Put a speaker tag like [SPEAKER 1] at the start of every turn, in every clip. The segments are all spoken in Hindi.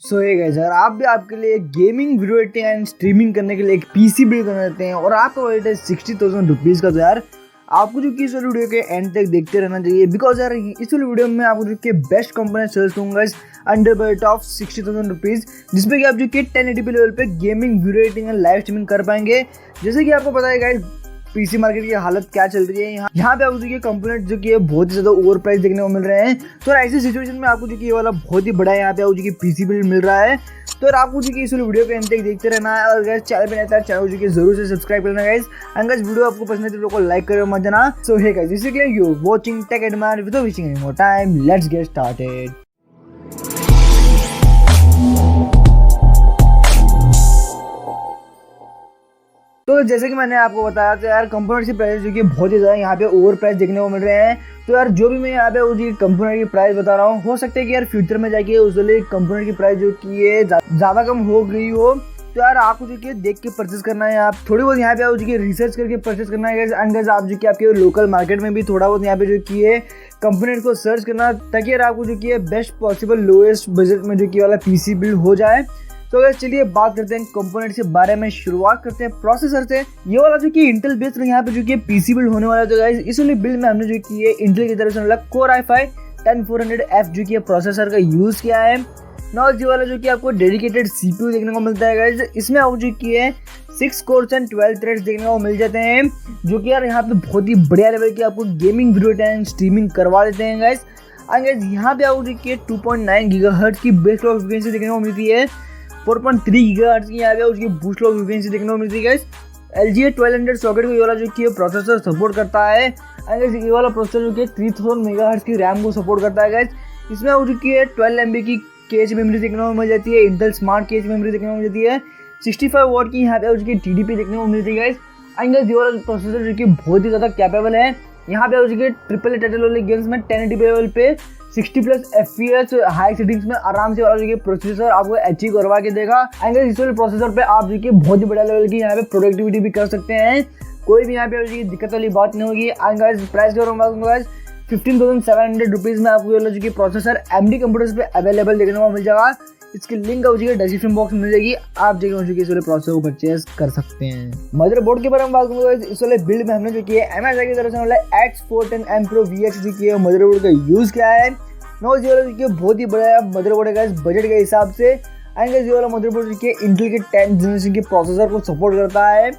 [SPEAKER 1] सो ये गाइस, अगर आप भी आपके लिए gaming video editing and streaming करने के लिए एक पीसी बिल्ड करना चाहते हैं और आपका बजट है 60,000 रुपीज़ का, तो यार आपको जो कि इस वाली वीडियो के एंड तक देखते रहना चाहिए। बिकॉज यार इस वाली वीडियो में आपको जो कि बेस्ट कंपोनेंट सजेस्ट करूंगा अंडर बजट ऑफ 60,000 रुपीज़, जिसमें कि आप जो कि 1080p लेवल पे gaming video editing and live streaming कर पाएंगे। जैसे कि आपको पता है गाइस, पीसी मार्केट की हालत क्या चल रही है। यहाँ पे आपको जो कि कंपोनेंट जो कि है बहुत ही ज़्यादा ओवर प्राइस देखने को मिल रहे हैं। तो ऐसी सिचुएशन में आपको जो कि ये वाला बहुत ही बड़ा यहाँ पे आपको जो कि पीसी बिल्ड मिल रहा है। तो यार आपको जो कि इस वीडियो पे एंड तक देखते रहना है। और गाइस चैनल पे नया है चैनल जो कि जरूर से सब्सक्राइब करना गाइस। एंड गाइस वीडियो आपको पसंद है तो वीडियो को लाइक करो मत जाना। So hey guys, basically you watching tech admire without wasting any more time, let's get started. तो जैसे कि मैंने आपको बताया, तो यार कंपोनेंट की प्राइस जो कि बहुत ही ज़्यादा यहाँ पे ओवर प्राइस देखने को मिल रहे हैं। तो यार जो भी मैं यहाँ पे उसकी कंपोनेंट की प्राइस बता रहा हूँ, हो सकता है कि यार फ्यूचर में जाके उस वाले कंपोनेंट की प्राइस जो कि ये ज़्यादा कम हो गई हो। तो यार आपको जो कि देख के परचेस करना है, आप थोड़ी बहुत यहाँ पे जो कि रिसर्च करके परचेस करना है। एंड गाइस आप जो कि आपके लोकल मार्केट में भी थोड़ा बहुत यहाँ पे जो कि ये कंपोनेंट को सर्च करना, ताकि यार आपको जो कि बेस्ट पॉसिबल लोएस्ट बजट में जो कि वाला पीसी बिल्ड हो जाए। तो गाइस चलिए बात करते हैं कंपोनेंट के बारे में। शुरुआत करते हैं प्रोसेसर से। ये वाला जो कि इंटेल बेस्ड यहाँ पे जो कि पीसी बिल्ड होने वाला है। तो गाइस इस वाली बिल्ड में हमने जो कि ये इंटेल की तरफ से मतलब Core i5 10400F जो कि प्रोसेसर का यूज किया है। ना ये वाला जो कि आपको डेडिकेटेड सीपीयू देखने को मिलता है गाइस। इसमें आपको जो कि है 6 कोर्स एंड 12 थ्रेड्स देखने को मिल जाते हैं, जो कि यार यहाँ पे बहुत ही बढ़िया लेवल की आपको गेमिंग वीडियो एंड स्ट्रीमिंग करवा देते हैं गाइस। एंड गाइस यहाँ पे आपको जो कि 2.9 गीगाहर्ट्ज की बेस क्लॉक फ्रीक्वेंसी देखने को मिलती है। 4.3 गीगाहर्ट्ज की यहाँ पे उसकी बूस्ट क्लॉक फ्रीक्वेंसी देखने को मिलती है गाइस। LGA 1200 सॉकेट को ये वाला जो कि प्रोसेसर सपोर्ट करता है। एंड ये वाला प्रोसेसर जो कि 3000 मेगाहर्ट्ज की रैम को सपोर्ट करता है गाइस। इसमें वो जो कि 12 MB की कैश मेमोरी देखने को मिल जाती है। इंटेल स्मार्ट कैश मेमोरी देखने को मिल जाती है। 65 वॉट की यहाँ पे उसकी TDP देखने को मिलती है गाइस। एंड ये वाला प्रोसेसर जो कि बहुत ही ज़्यादा कैपेबल है। यहाँ पे उसके ट्रिपल टाइटल वाले गेम्स में 1080p लेवल पे 60+ FPS हाई सेटिंग्स में आराम से वाला जो कि प्रोसेसर आपको अचीव करवा के देगा। एंड इस वाले प्रोसेसर पे आप जो कि बहुत ही बड़ा लेवल की यहाँ पे प्रोडक्टिविटी भी कर सकते हैं। कोई भी यहाँ पे जो दिक्कत वाली बात नहीं होगी। एंड गाइस प्राइस के बारे में 15,700 रुपीज़ में आपको जो कि प्रोसेसर AMD कंप्यूटर्स पे अवेलेबल देखने को मिल जाएगा। इसकी लिंक आपको डिस्क्रिप्शन बॉक्स में मिल जाएगी, आप जगह इस वाले प्रोसेसर को परचेज कर सकते हैं। मदरबोर्ड के बारे में बात करूँगा, इस वाले बिल्ड में हमने जो कि MSI की तरफ से वाला X410M Pro VX जो कि मदरबोर्ड का यूज़ किया है। नो ये वाला जो बहुत ही बड़ा मदरबोर्ड है बजट के हिसाब से। एंड ये वाला मदरबोर्ड जो कि इंटेल के 10th जनरेशन के प्रोसेसर को सपोर्ट करता है।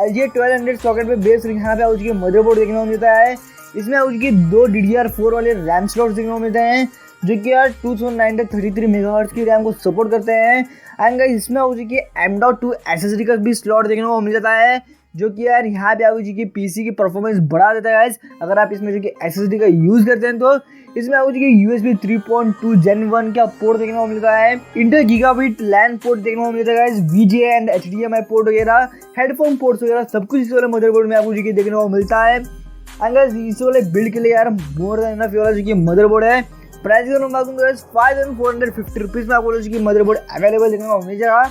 [SPEAKER 1] LGA 1200 सॉकेट पे बेस यहाँ पे उसके मदरबोर्ड देखने को मिलता है। इसमें उसकी 2 DDR4 वाले रैम स्लॉट्स देखने को मिलते हैं, जो कि यार 2933 मेगाहर्ट्ज की रैम को सपोर्ट करते हैं। एंड गाइस इसमें उसकी M.2 SSD का भी स्लॉट देखने को मिल जाता है, जो कि यार यहाँ पे आपको जो कि पीसी की परफॉर्मेंस बढ़ा देता है गाइस। अगर आप इसमें जो कि SSD का यूज़ करते हैं तो इसमें आपको जो कि USB 3.2 Gen 1 का पोर्ट देखने को मिलता है। इंटर गीगाबिट लैन पोर्ट देखने को मिलता है guys. VGA and HDMI port वगैरह, हेडफोन पोर्ट्स वगैरह सब कुछ इस वाले मदरबोर्ड में आपको जो कि देखने को मिलता है। एंड गाइस इस वाले बिल्ड के लिए यार मोर देन इनफ वाला जो कि मदरबोर्ड है। प्राइस के बारे में 5,450 रुपीज़ में आपको जो कि मदरबोर्ड अवेलेबल देखने को मिल जाएगा।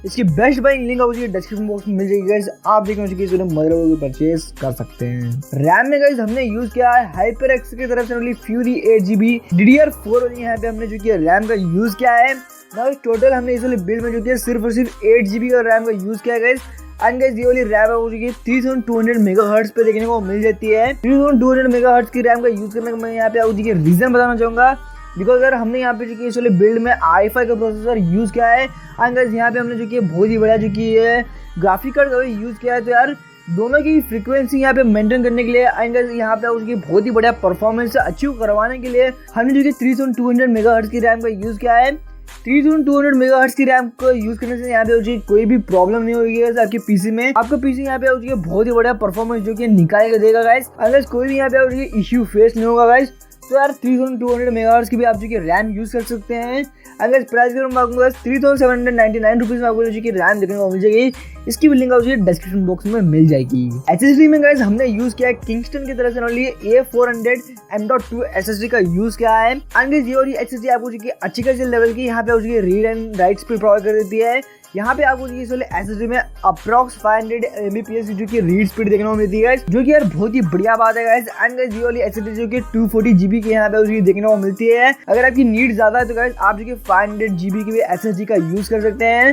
[SPEAKER 1] इसकी बेस्ट बाइंग लिंक आपको डिस्क्रिप्शन बॉक्स में मिल जाएगी गाइस, आप देखने कि इस मदरबोर्ड को परचेज कर सकते हैं। रैम में गाइस हमने यूज किया है HyperX की तरफ से वाली Fury 8GB DDR4 वाली यहाँ पे हमने जो कि रैम का यूज किया है। ना टोटल हमने इस वाली बिल्ड में जो कि सिर्फ और सिर्फ 8GB का रैम का यूज किया है गाइस। एंड गाइस ये वाली रैम है वो जो कि 3200 मेगाहर्ट्ज पे देखने को मिल जाती है। 3200 मेगाहर्ट्ज की रैम का यूज करने का मैं यहाँ पे आपको रीजन बताना चाहूँगा। बिकॉज यार हमने यहाँ पे जो कि इस वाले बिल्ड में i5 का प्रोसेसर यूज़ किया है। एंड गाइस यहाँ पे हमने जो कि बहुत ही बड़ा जो कि ये ग्राफिक कार्ड का यूज़ किया है। तो यार दोनों की फ्रीक्वेंसी यहाँ पे मेंटेन करने के लिए एंड गाइस यहाँ पे उसकी बहुत ही बड़ा परफॉर्मेंस अचीव करवाने के लिए हमने जो कि 3200 मेगाहर्ट्ज की रैम का यूज़ किया है। 3200 मेगाहर्ट्ज की रैम को यूज करने से यहाँ पे कोई भी प्रॉब्लम नहीं होगी आपके पीसी में। आपका पीसी यहाँ पे बहुत ही बड़ा परफॉर्मेंस जो कि निकाल के देगा गाइस। अगर कोई भी यहाँ पे इश्यू फेस नहीं होगा गाइस। तो यार 3200 मेगाहर्ट्ज की भी आप जो कि रैम यूज कर सकते हैं। अगर प्राइस के बारे में 3,799 रुपीज़ में आपको जो कि रैम देखने को मिल जाएगी। इसकी भी लिंक आपको डिस्क्रिप्शन बॉक्स में मिल जाएगी। SSD में गाइस हमने यूज किया है किंगस्टन की तरफ से A400 M.2 SSD का यूज किया है। एंड ये वाली SSD आपको जो कि अच्छी खासी लेवल की यहाँ पे उसकी read and right speed provide कर देती है। यहाँ पे आपको इस वाले एसएसडी में अप्रॉक्स 500 Mbps जो की रीड स्पीड देखने को मिलती है, जो कि यार बहुत ही बढ़िया बात है गाइस। एंड गाइस ये वाली एसएसडी जो कि 240 GB की यहाँ पे उसकी देखने को मिलती है। अगर आपकी नीड ज्यादा है तो गाइस आप जो कि 500 GB की भी एसएसडी का यूज कर सकते हैं।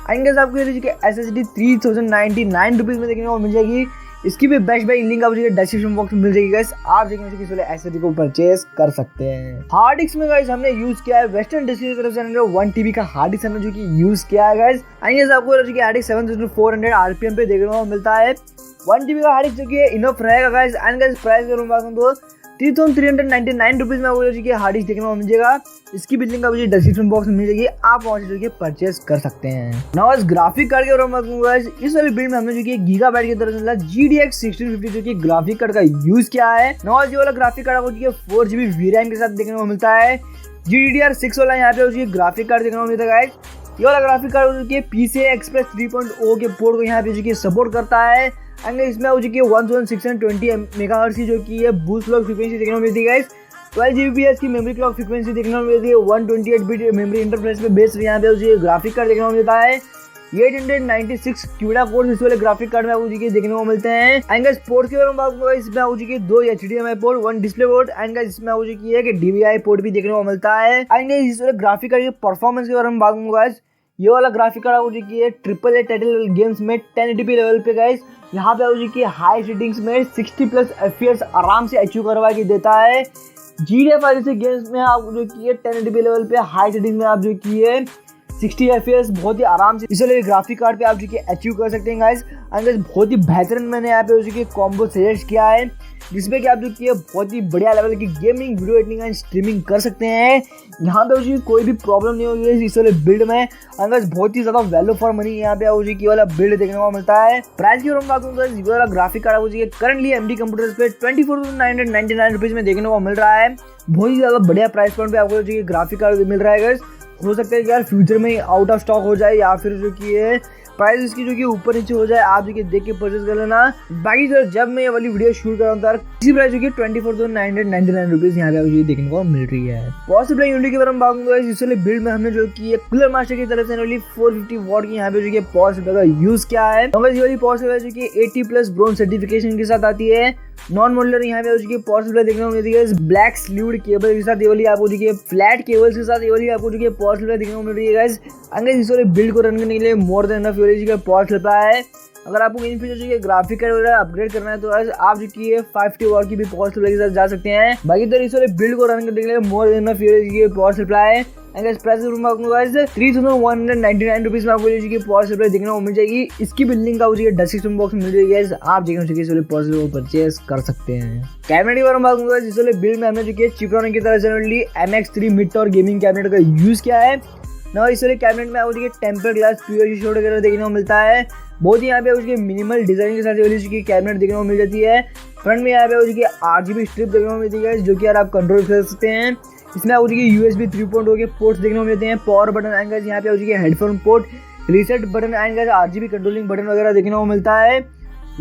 [SPEAKER 1] एंड गाइस आपको एसएसडी 3099 रुपीज में देखने को मिल जाएगी। इसकी भी बेस्ट बाय लिंक आपको डिस्क्रिप्शन बॉक्स में मिल जाएगी गाइस, आप जाके इस वाले एसएसडी को परचेस कर सकते हैं। हार्ड डिस्क में गाइस हमने यूज किया है वेस्टर्न डिस्क की तरफ से 1 TB का हार्ड डिस्क हमने जो कि यूज किया है गाइस। एंड आपको जो कि हार्ड डिस्क 7400 RPM पे देखने को मिलता है। 1 TB का हार्ड डिस्क जो कि इनफ रहेगा गाइस। एंड गाइस प्राइस करूँ बात तो 3399 रुपीज में वो जो कि हार्ड डिस्क देखने को मिल जाएगा। इसकी बिलिंग का मुझे डिस्क्रिप्शन बॉक्स में मिल जाएगी, आप वहां से जो कि परचेस कर सकते हैं। नाउ इस ग्राफिक कार्ड के बारे में बात करूंगा, इस वाली बिल्ड में हमने जो कि गीगाबाइट की तरफ से GTX 1650 जो कि ग्राफिक कार्ड का यूज किया है। नाउ ये वाला ग्राफिक कार्ड आपको जो 4GB VRAM के साथ देखने को मिलता है। GDDR6 वाला यहाँ पे उसकी ग्राफिक कार्ड देखने को मिलता है। ये वाला ग्राफिक कार्ड जो PCI Express 3.0 के पोर्ट को यहाँ पे जो कि सपोर्ट करता है। एंड इसमें वो जो कि 1620 मेगाहर्ट्ज की जो कि है बूस्ट क्लॉक फ्रीक्वेंसी देखने को मिलती है। 12 Gbps की मेमोरी क्लॉक फ्रीक्वेंसी देखने को मिलती है। 128 बिट मेमोरी इंटरफेस पे बेस्ड यहाँ पे जो ग्राफिक कार्ड देखने को मिलता है। 896 क्यूडा कोड इस वाले ग्राफिक कार्ड में आपको देखने को मिलते हैं। एंड गाइस पोर्ट के बारे में बात करूं, इसमें आपको 2 HDMI port, 1 display port. And guys इसमें आपको कि DVI पोर्ट भी देखने को मिलता है। एंड गाइस इस वाले ग्राफिक कार्ड की परफॉर्मेंस के बारे में बात करूंगा, ये वाला ग्राफिक कार्ड आपको AAA टाइटल गेम्स में 1080p लेवल पे गाइस यहाँ पे आपको हाई सेटिंग्स में 60+ FPS आराम से अचीव करवा के देता है। GTA जैसे गेम्स में आप जो कि 1080p लेवल पे हाई सेटिंग में आप जो कि 60 FPS बहुत ही आराम से इस वाले ग्राफिक कार्ड पे आप जो कि अचीव कर सकते हैं गाइस। एंड बहुत ही बेहतरीन मैंने यहाँ पे जो कि कॉम्बो सजेस्ट किया है, जिसमें कि आप जो कि बहुत ही बढ़िया लेवल की gaming, video editing and streaming कर सकते हैं। यहाँ पे उसकी कोई भी प्रॉब्लम नहीं होगी इस वाले बिल्ड में। एंड बहुत ही ज्यादा वैल्यू फॉर मनी यहाँ पे आपको वाला बिल्ड देखने को मिलता है। प्राइस की बात करूँ तो वाला ग्राफिक कार्ड आपको करंटली MD कंप्यूटर्स पे 24,999 रुपीज में देखने को मिल रहा है। बहुत ही ज्यादा बढ़िया प्राइस पॉइंट पे आपको जो ग्राफिक कार्ड मिल रहा है। हो सकता है कि यार फ्यूचर में आउट ऑफ स्टॉक हो जाए या फिर जो कि ये प्राइस इसकी जो कि ऊपर नीचे हो जाए, आप जो कि देख के परचेज कर लेना। बाकी जब मैं ये वाली वीडियो शूट कर रहा हूँ तो इसी प्राइस जो कि 24,999 रुपीज यहाँ पे आपको देखने को मिल रही है। पॉसिबल यूनिटी के बारे में बात करूंगा, इस वाले बिल्ड में हमने जो कि कूलर मास्टर की तरफ से 450 वॉट की यहाँ पे जो कि पॉसिबल का यूज किया है। ये वाली पॉसिबल जो कि 80+ ब्रोंज सर्टिफिकेशन के साथ आती है। नॉन मॉड्यूलर यहाँ पे उसकी पॉसिबल देखने को मिलती है ब्लैक स्लीव्ड केबल के साथ। ये वाली आपको जो फ्लैट केबल्स के साथ ये वाली आपको जो पॉसिबल देखने को मिल रही है गाइस। अंदर इस वाले बिल्ड को रन करने के लिए मोर देन इनफ का पावर सप्लाई है। अगर आपको इन फ्यूचर जो ग्राफिक कार्ड वगैरह अपग्रेड करना है तो आप जो कि 550 वॉट की भी पावर सप्लाई के साथ जा सकते हैं। बाकी तो इस वाले बिल्ड को रन करने के लिए more than enough power supply है। प्राइस 3199 रुपीज में आपको जो पावर सप्लाई देखने को मिल जाएगी। इसकी बिल्डिंग का डिस्क्रिप्शन बॉक्स में मिल जाएगी, आप जगह इस वाले पावर सप्लाई को परचेस कर सकते हैं। कैबिनेट के बारे में बात करूंगा, इस वाले बिल्ड में हमने जो कि चिपरॉन की तरह से MX3 mid tower gaming cabinet का यूज किया है। ना इस वाले कैबिनेट में आपको टेम्पर ग्लास प्योर शॉट वगैरह देखने को मिलता है। बहुत ही यहाँ पे उसके मिनिमल डिजाइन के साथ वाली कैबिनेट देखने को मिल जाती है। फ्रंट में यहाँ पे उसकी RGB स्ट्रिप देखने को मिलती है जो कि यार आप कंट्रोल कर सकते हैं। इसमें आपको USB 3.0 के पोर्ट्स देखने को मिलते हैं। पावर बटन एंगल यहाँ पे उसके headphone port, reset button angle, RGB controlling button वगैरह देखने को मिलता है।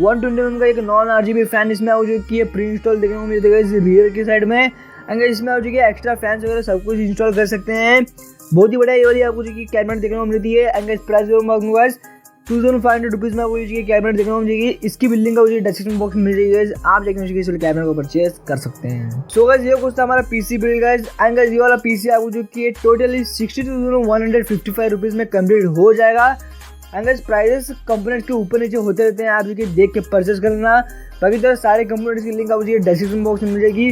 [SPEAKER 1] 120mm का एक नॉन RGB फैन इसमें आपको जो कि प्री इंस्टॉल देखने को मिल जाएगा इस रियर की साइड में। एंगल इसमें आप जो कि एक्स्ट्रा फैंस वगैरह सब कुछ इंस्टॉल कर सकते हैं। बहुत ही बढ़िया ये वाली आपको जो कि कैबिनेट देखने को मिलती है। एंगल प्राइस 2500 रुपीज में आपको ये कैबिनेट देखने को मिलेगी। इसकी बिल्डिंग का डिस्क्रिप्शन बॉक्स में मिल जाएगी, आप जाके इस कैबिनेट को परचेस कर सकते हैं। सो गाइस ये कुछ था हमारा PC build guys. And guys ये वाला पीसी आपको जो कि टोटली 62,155 रुपीज में कंप्लीट हो जाएगा। एंड गाइस प्राइसेस कंपोनेंट्स के ऊपर नीचे होते रहते हैं, आप जो कि देख के परचेस कर लेना। बाकी तो सारे कंपोनेंट्स की लिंक आपको डिस्क्रिप्शन बॉक्स में मिल जाएगी।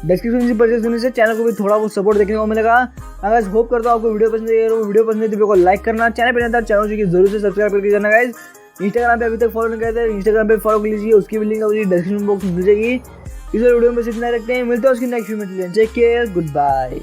[SPEAKER 1] डिस्क्रिप्शन से परचेस करने से चैनल को भी थोड़ा बहुत सपोर्ट देखने को मिलेगा। अगर होप करता हूँ आपको वीडियो पसंद है, वीडियो पसंद है तो वीडियो को लाइक करना, चैनल पर नया चैनल जो कि जरूर से सब्सक्राइब करके जाना गाइस। इंस्टाग्राम पे अभी तक फॉलो नहीं करते हैं, इंस्टाग्राम पे फॉलो कर लीजिए, उसकी भी लिंक आपको डिस्क्रिप्शन बॉक्स में मिल जाएगी। इस वीडियो में सिर्फ इतना रखते हैं, मिलते हैं उसकी नेक्स्ट वीडियो में। Take care, good bye.